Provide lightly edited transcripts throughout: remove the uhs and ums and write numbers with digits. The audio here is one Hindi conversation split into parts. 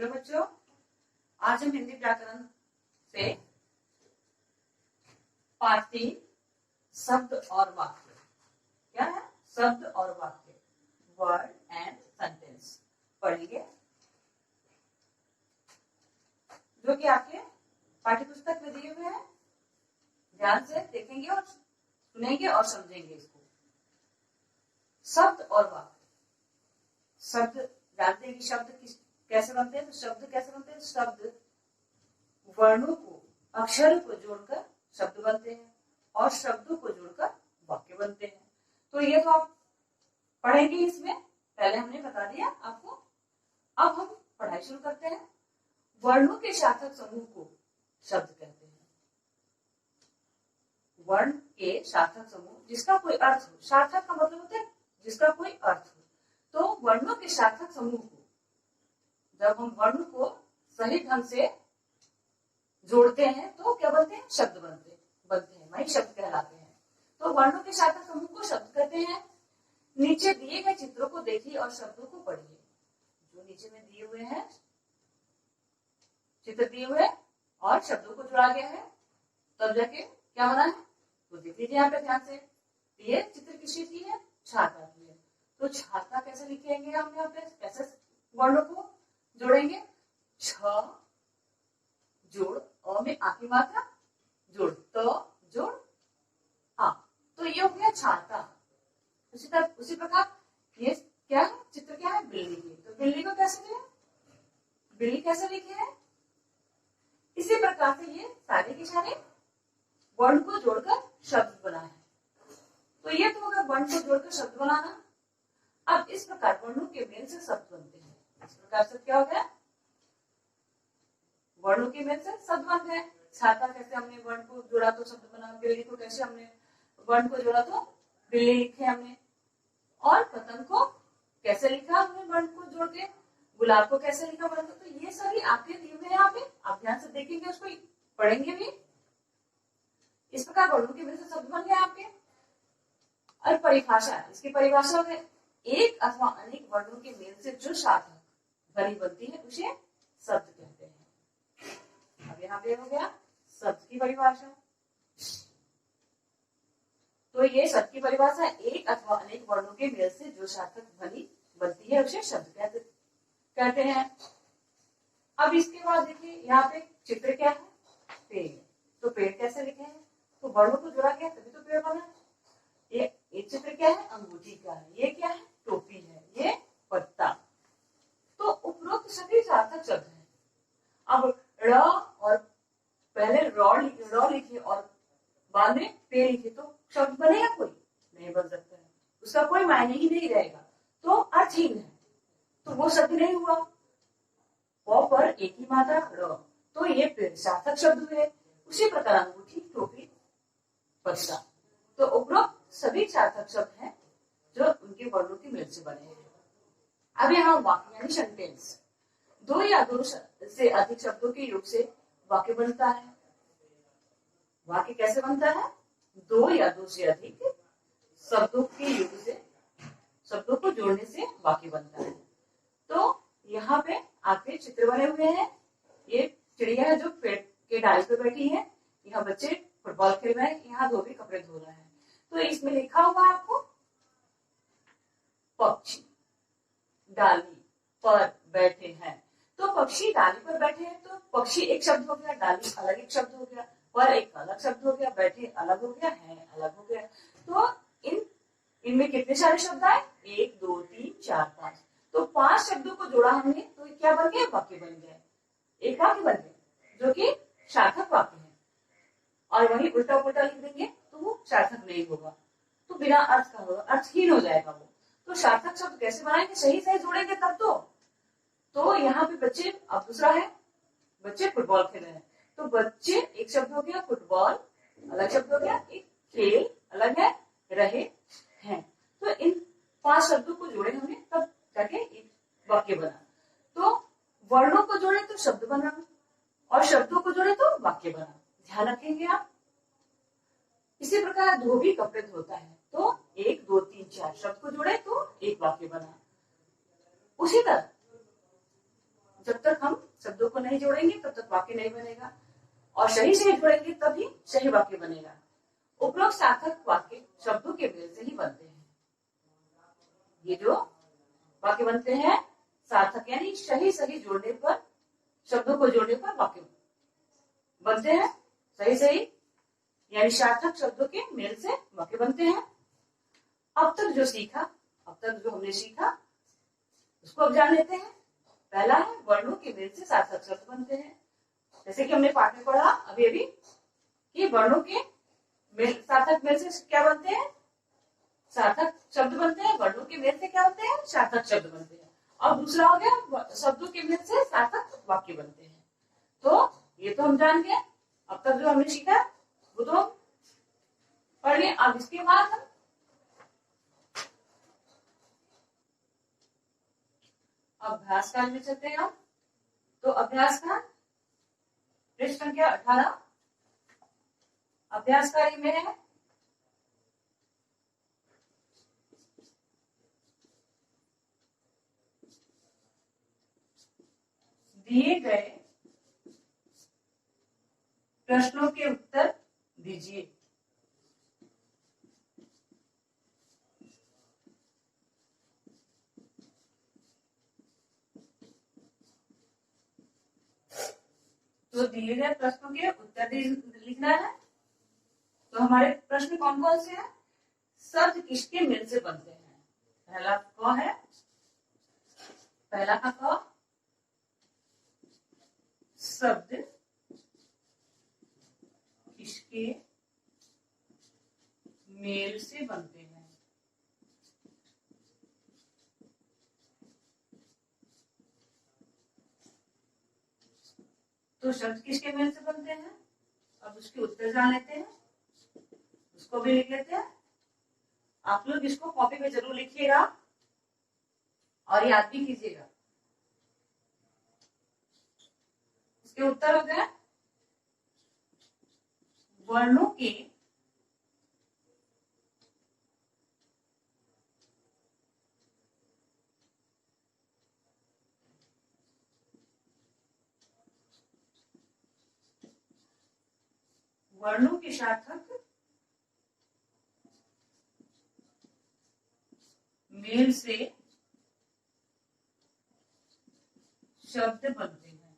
हेलो बच्चों, आज हम हिंदी व्याकरण से पाठ 3 शब्द और वाक्य, क्या है शब्द और वाक्य, वर्ड एंड सेंटेंस पढ़ेंगे, जो कि आपके पाठ्य पुस्तक में दिए हुए हैं। ध्यान से देखेंगे और सुनेंगे और समझेंगे इसको। शब्द और वाक्य। शब्द जानते हैं कि शब्द कैसे बनते हैं, तो शब्द कैसे बनते हैं? शब्द वर्णों को, अक्षरों को जोड़कर शब्द बनते हैं और शब्दों को जोड़कर वाक्य बनते हैं। तो ये तो आप पढ़ेंगे इसमें, पहले हमने बता दिया आपको। अब हम पढ़ाई शुरू करते हैं। वर्णों के सार्थक समूह को शब्द कहते हैं। वर्ण के सार्थक समूह जिसका कोई अर्थ हो, सार्थक का मतलब होता है जिसका कोई अर्थ हो। तो वर्णों के सार्थक समूह को, जब हम वर्ण को सही ढंग से जोड़ते हैं तो क्या बनते हैं? शब्द बनते हैं, वही शब्द कहलाते हैं। तो वर्णों के सार्थक समूह को शब्द कहते हैं। नीचे दिए गए चित्रों को देखिए और शब्दों को पढ़िए। जो नीचे में दिए हुए हैं, चित्र दिए हुए और शब्दों को जोड़ा गया है, तब जाके क्या बना है तो देख लीजिए यहाँ पे ध्यान से। ये चित्र किसी की है? छाता की है। तो छाता कैसे लिखेंगे हम यहाँ पे? कैसे वर्णों को जोड़ेंगे? छ जोड़, अ में आ की मात्रा, जोड़, त जोड़ आ। तो ये हो गया छाता। उसी प्रकार ये क्या है? चित्र क्या है? बिल्ली की। तो बिल्ली को कैसे लिखे? बिल्ली कैसे लिखे है? इसी प्रकार से ये सारे के सारे वर्ण को जोड़कर शब्द बना है। तो ये तो होगा वर्ण को जोड़कर शब्द बनाना। अब इस प्रकार वर्णों के मेल से शब्द बनते हैं। इस प्रकार से क्या हो गया? वर्णों के मेल से शब्द बन गए। छाता कैसे हमने वर्ण को जोड़ा तो शब्द बना, बिल्ली को कैसे हमने वर्ण को जोड़ा तो बिल्ली लिखे हमने, और पतंग को कैसे लिखा हमने वर्ण को जोड़ के, गुलाब को कैसे लिखा वर्ण को। तो ये सभी आपके दिए हुए यहाँ पे, आप ध्यान से देखेंगे, उसको पढ़ेंगे भी। इस प्रकार वर्णों के मेल से शब्द बन गए आपके। और परिभाषा, इसकी परिभाषा है एक अथवा अनेक वर्णों के मेल से जो सार्थक ध्वनि बनती है उसे शब्द कहते हैं। अब यहाँ पे हो गया शब्द की परिभाषा। तो ये शब्द की परिभाषा, एक अथवा अनेक वर्णों के मेल से जो सार्थक ध्वनि बनती है उसे शब्द कहते हैं। अब इसके बाद देखिए यहाँ पे चित्र क्या है? पेड़। तो पेड़ कैसे लिखे हैं? तो वर्णों को जोड़ा गया तभी तो पेड़ बना। ये चित्र क्या है? अंगूठी का है। ये क्या है? टोपी है। ये पत्ता। तो उपरोक्त सभी सार्थक शब्द हैं। अब र और पहले र लिखे और बाद में पे लिखे तो शब्द बनेगा? कोई नहीं बन सकता है, उसका कोई मायने ही नहीं रहेगा, तो अर्थहीन है, तो वो शब्द नहीं हुआ। प पर एक ही मात्रा र, तो ये पेड़ सार्थक शब्द हुए। उसी प्रकार अंगूठी, टोपी, पत्ता। तो उपरोक्त सभी सार्थक शब्द हैं जो उनके वर्णों के मेल से बने हैं। अब यहाँ वाक्य यानी सेंटेंस, दो या दो से अधिक शब्दों के योग से वाक्य बनता है। वाक्य कैसे बनता है? दो या दो से अधिक शब्दों के योग से, शब्दों को जोड़ने से वाक्य बनता है। तो यहाँ पे आपके चित्र बने हुए हैं। ये चिड़िया है जो पेड़ के डाली पे बैठी है। यहाँ बच्चे फुटबॉल खेल रहे हैं, यहाँ धोबी कपड़े धो रहे हैं। तो इसमें लिखा हुआ है आपको पक्षी डाली पर बैठे हैं। तो पक्षी डाली पर बैठे हैं, तो पक्षी एक शब्द हो गया, डाली अलग एक शब्द हो गया, पर एक अलग शब्द हो गया, बैठे अलग हो गया, है अलग हो गया। तो इनमें कितने सारे शब्द आए? 1 2 3 4 5। तो 5 शब्दों को जोड़ा हमने, तो क्या बन गया? वाक्य बन गया। एक वाक्य बन गया जो कि सार्थक वाक्य है। और वही उल्टा पुल्टा लिख देंगे तो वो सार्थक नहीं होगा, तो बिना अर्थ का होगा, अर्थहीन हो जाएगा वो। तो सार्थक शब्द कैसे बनाएंगे? सही सही जोड़ेंगे तब तो यहाँ पे बच्चे, अब दूसरा है बच्चे फुटबॉल खेल रहे हैं, तो बच्चे एक शब्द हो गया, फुटबॉल अलग शब्द हो गया, एक खेल अलग है, रहे हैं। तो इन 5 शब्दों को जोड़े हमने, तब जाके एक वाक्य बना। तो वर्णों को जोड़े तो शब्द बना और शब्दों को जोड़े तो वाक्य बना। ध्यान रखेंगे आप। इसी प्रकार धोबी कपड़े धोता है, तो 1 2 3 4 शब्द को जोड़े तो एक वाक्य बना। उसी तरह जब तक हम शब्दों को नहीं जोड़ेंगे तब तक वाक्य नहीं बनेगा, और सही से जोड़ेंगे तभी सही वाक्य बनेगा। उपरोक्त सार्थक वाक्य शब्दों के मेल से ही बनते हैं। ये जो वाक्य बनते हैं सार्थक यानी सही सही जोड़ने पर, शब्दों को जोड़ने पर वाक्य बनते हैं। सही सही यानी सार्थक शब्दों के मेल से वाक्य बनते हैं। अब तक जो हमने सीखा उसको अब जान लेते हैं। पहला है वर्णों के मेल से सार्थक शब्द बनते हैं। जैसे कि हमने पाठ में पढ़ा अभी कि वर्णों के सार्थक मेल से क्या बनते हैं, सार्थक शब्द बनते हैं। वर्णों के मेल से क्या बनते हैं, सार्थक शब्द बनते हैं। और दूसरा हो गया शब्दों के मेल से सार्थक वाक्य बनते हैं। तो ये तो हम जान गए। अब तक जो हमने सीखा वो तो पढ़ लिया। अब इसके बाद हम अभ्यास कार्य में चलते हैं। तो अभ्यास का पृष्ठ संख्या 18 अभ्यास कार्य में है दिए गए प्रश्नों के उत्तर दीजिए। तो दिए गए प्रश्नों के उत्तर लिखना है। तो हमारे प्रश्न कौन कौन से हैं? शब्द किसके मेल से बनते हैं? पहला क है, पहला का क, शब्द किसके मेल से बनते हैं? तो शब्द किसके मेल से बनते हैं? अब उसके उत्तर जान लेते हैं, उसको भी लिख लेते हैं। आप लोग इसको कॉपी पे जरूर लिखिएगा और याद भी कीजिएगा। इसके उत्तर हो गए वर्णों के सार्थक मेल से शब्द बनते हैं।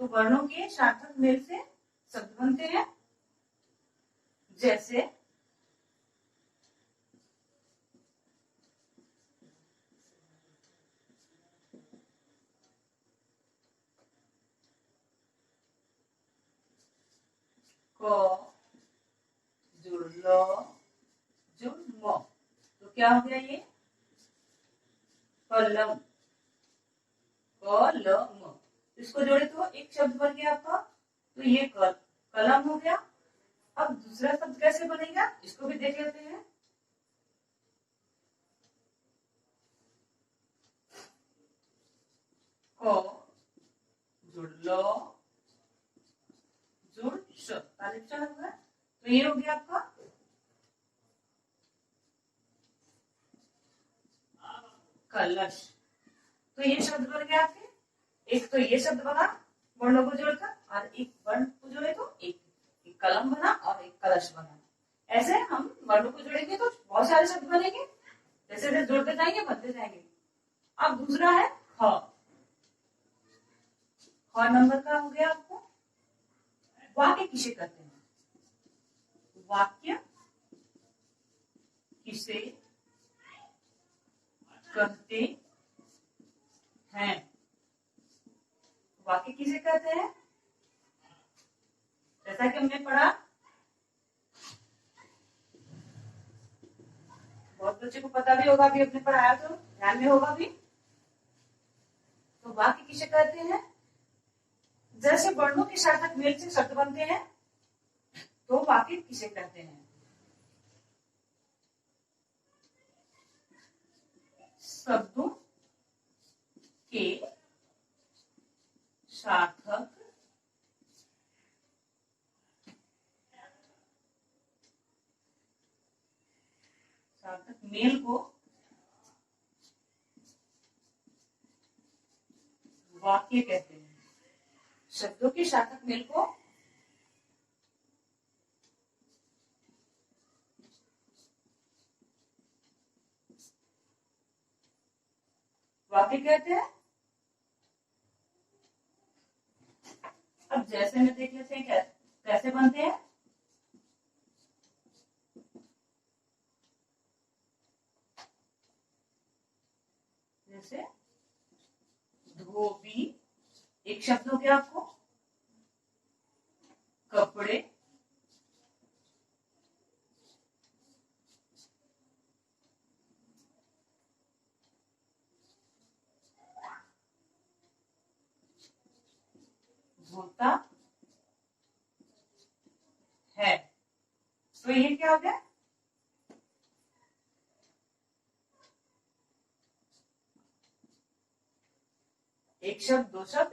तो वर्णों के सार्थक मेल से शब्द बनते हैं। जैसे क जुड़ ल जुड़ म, तो क्या हो गया ये कलम, कलम। इसको जोड़े तो एक शब्द बन गया आपका। तो ये कलम हो गया। अब दूसरा शब्द कैसे बनेगा इसको भी देख लेते हैं। क जुड़ ल जुड़ श, होगा। तो ये हो गया आपका कलश। तो ये शब्द बन गया आपके। एक तो ये शब्द बना वर्णों को जोड़कर, और एक वर्ण को जोड़े तो एक कलम बना और एक कलश बना। ऐसे हम वर्णों को जोड़ेंगे तो बहुत सारे शब्द बनेंगे। जैसे जैसे जोड़ते जाएंगे बनते जाएंगे। अब दूसरा है ख। ख नंबर का हो गया आपको वाक्य किसे कहते हैं? वाक्य किसे कहते हैं? वाक्य किसे कहते हैं? जैसा कि हमने पढ़ा, बहुत बच्चे को पता भी होगा, भी अपने पढ़ाया तो ध्यान में होगा भी। तो वाक्य किसे कहते हैं? जैसे वर्णों के सार्थक मेल से शब्द बनते हैं तो वाक्य किसे कहते हैं? शब्दों के सार्थक सार्थक मेल को वाक्य कहते हैं। शब्दों के सार्थक मेल को वाक्य कहते हैं। अब जैसे में देख लेते हैं कैसे बनते हैं। जैसे धोबी एक शब्द हो गया आपको, कपड़े, धोता है। तो ये क्या हो गया? एक शब्द, दो शब्द,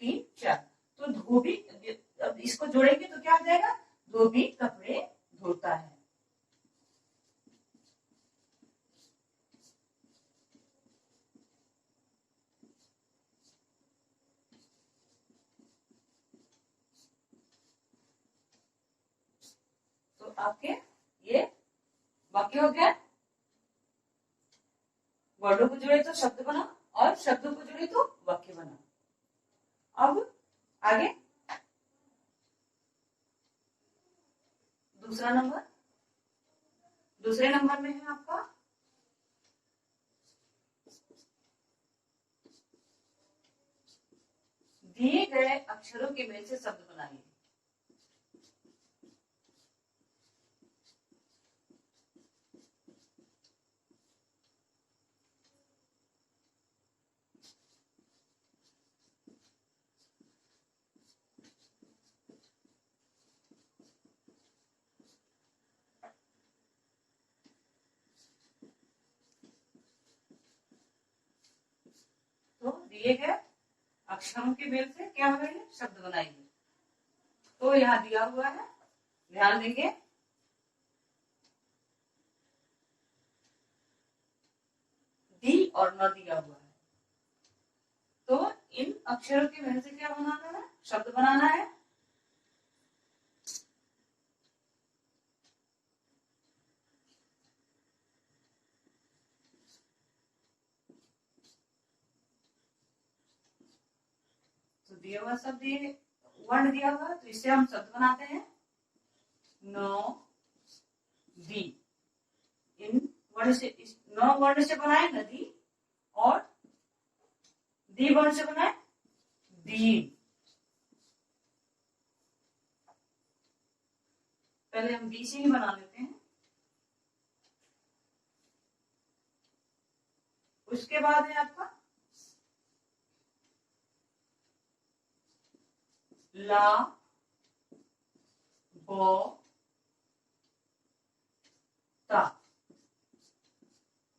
तीन, चार। तो धोबी, अब इसको जोड़ेंगे तो क्या हो जाएगा? धोबी कपड़े धोता है। तो आपके ये वाक्य हो गया। वर्डों को जोड़े तो शब्द बना और शब्दों को जोड़े तो वाक्य बना। अब आगे दूसरे नंबर में है आपका दिए गए अक्षरों के मेल से शब्द बनाइए। तो दिए गए अक्षरों के मेल से क्या बनाइए? शब्द बनाइए। तो यहाँ दिया हुआ है, ध्यान देंगे। दी और न दिया हुआ है। तो इन अक्षरों के मेल से क्या बनाना है? शब्द बनाना है। तो दिया हुआ शब्द, ये वर्ण दिया हुआ, तो इससे हम शब्द बनाते हैं। नो, दी, इन वर्ण से, नौ वर्ण से बनाए नदी, और दी वर्ण से बनाए दीन। पहले हम दी से ही बना लेते हैं। उसके बाद है आपका ला, बो, ता।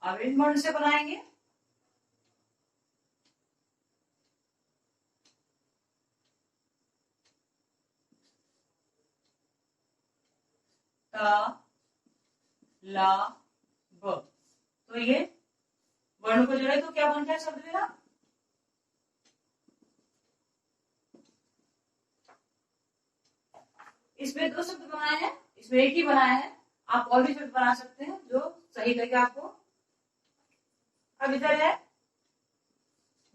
अब इन वर्ण से बनाएंगे। ता, ला, ब। तो ये वर्ण को जोड़े तो क्या बन गया शब्द मेरा? इसमें दो शब्द बनाए हैं, इसमें एक ही बनाया है। आप और भी शब्द बना सकते हैं जो सही लगे आपको। अब इधर है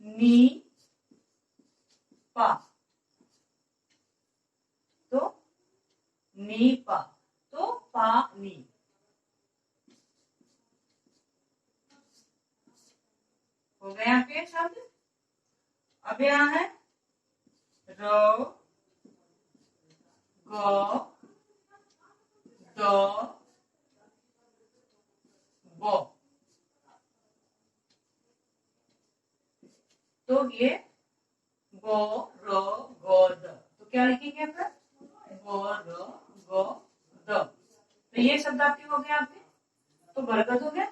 नी, पा। तो नी, पा, तो पानी। हो गए आपके शब्द। अब यहाँ है रो, गो, दो, बो। तो ये गो, रो, गो, द। तो क्या लिखेंगे आप? गो, रो, गो, द। तो ये शब्द आपके हो गए आपके। तो बरकत हो गया।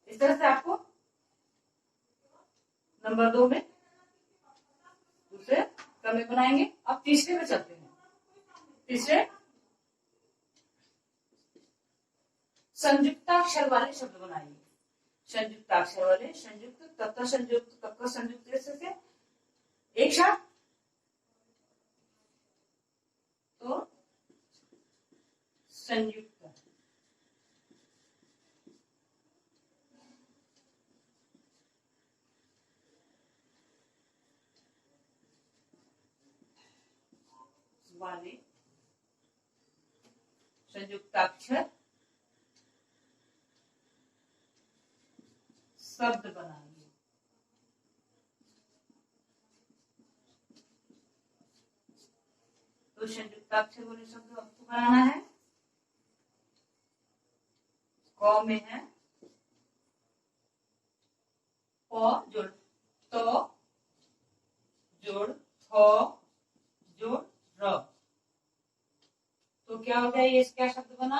इस तरह से आपको नंबर 2 में दूसरे क्रम में बनाएंगे। अब तीसरे में चलते हैं। तीसरे संयुक्ताक्षर वाले शब्द बनाइए। संयुक्ताक्षर वाले, संयुक्त, तत्व संयुक्त, तत्व संयुक्त, से एक साथ तो संयुक्त। वाले संयुक्ताक्षर शब्द बनाइए। तो संयुक्ताक्षर वाले शब्द आपको बनाना है। क में है प जोड़ तो जोड़ थ जोड़ र, तो क्या हो गया, ये क्या शब्द बना,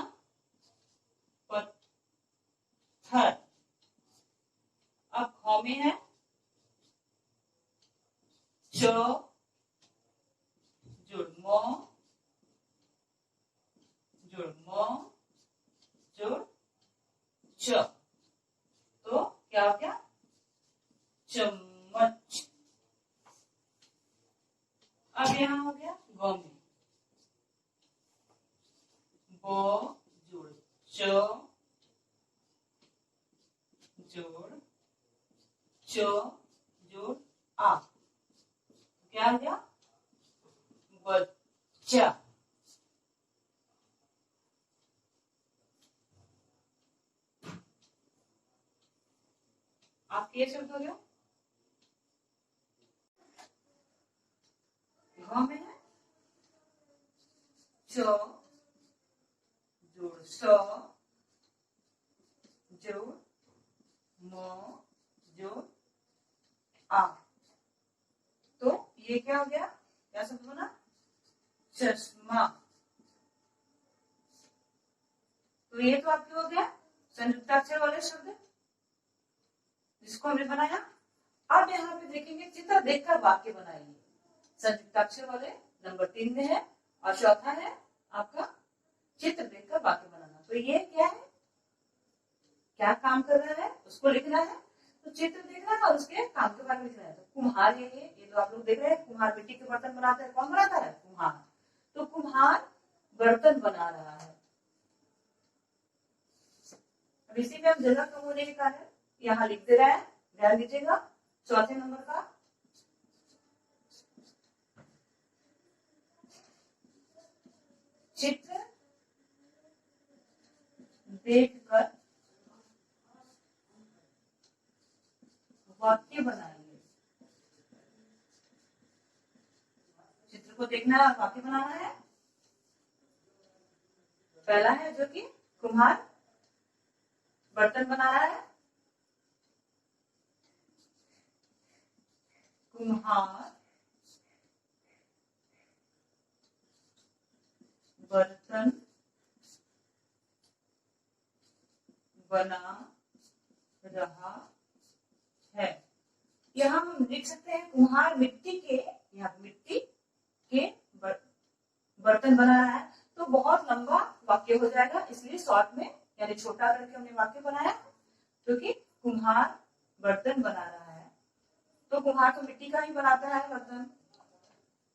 पत्थर। अब ख में है च जोड़ म जोड़ म जोड़ च, तो क्या हो गया, चम्मच। अब यहां हो गया ग में ब जोड़ च जोड़ च जोड़ आ, क्या हो गया, बच्चा। आपके ये शब्द हो गया। घ में है च जोड़ स जोड़ म जोड़ आ, तो ये क्या हो गया, क्या शब्द बना, चश्मा। तो ये तो आपके हो गया संयुक्ताक्षर वाले शब्द जिसको हमने बनाया। अब यहाँ पे देखेंगे चित्र देखकर वाक्य बनाइए। संयुक्ताक्षर वाले नंबर 3 में है और चौथा है आपका चित्र देखकर वाक्य बनाना। तो ये क्या है, क्या काम कर रहा है उसको लिखना है, तो चित्र देखना है और उसके काम के बारे में लिखना है। तो कुम्हार ये तो आप लोग देख रहे हैं, कुम्हार मिट्टी के बर्तन बनाता है। कौन बनाता है, कुम्हार। तो कुम्हार बर्तन बना रहा है। अब इसी में हम जगह कम होने के कारण यहाँ लिख दे रहा है, ध्यान दीजिएगा। चौथे नंबर का चित्र देखकर वाक्य बनाइए। चित्र को देखना है, वाक्य बनाना है। पहला है जो कि कुम्हार बर्तन बना रहा है। कुम्हार बर्तन बना रहा है। यहाँ हम लिख सकते हैं कुम्हार मिट्टी के, यहाँ मिट्टी के बर्तन बना रहा है। तो बहुत लंबा वाक्य हो जाएगा, इसलिए शॉर्ट में यानी छोटा करके हमने वाक्य बनाया, क्योंकि कुम्हार बर्तन बना रहा है। तो कुम्हार तो मिट्टी का ही बनाता है बर्तन,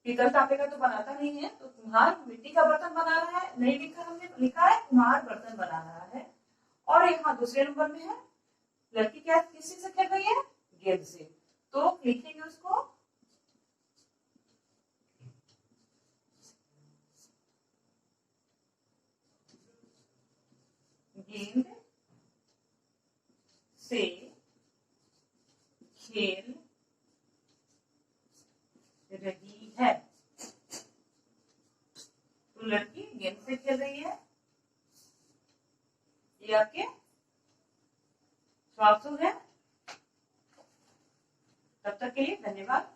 पीतल तांबे का तो बनाता नहीं है। तो कुम्हार मिट्टी का बर्तन बना रहा है, नहीं लिखा हमने, लिखा है कुम्हार बर्तन बना रहा है। और यहाँ दूसरे नंबर में है लड़की क्या किसी से खेल रही है, गेंद से। तो लिखेंगे उसको गेंद से खेल रही है। तो लड़की गेंद से खेल रही है। ये आपके स्वागत है। तब तक के लिए धन्यवाद।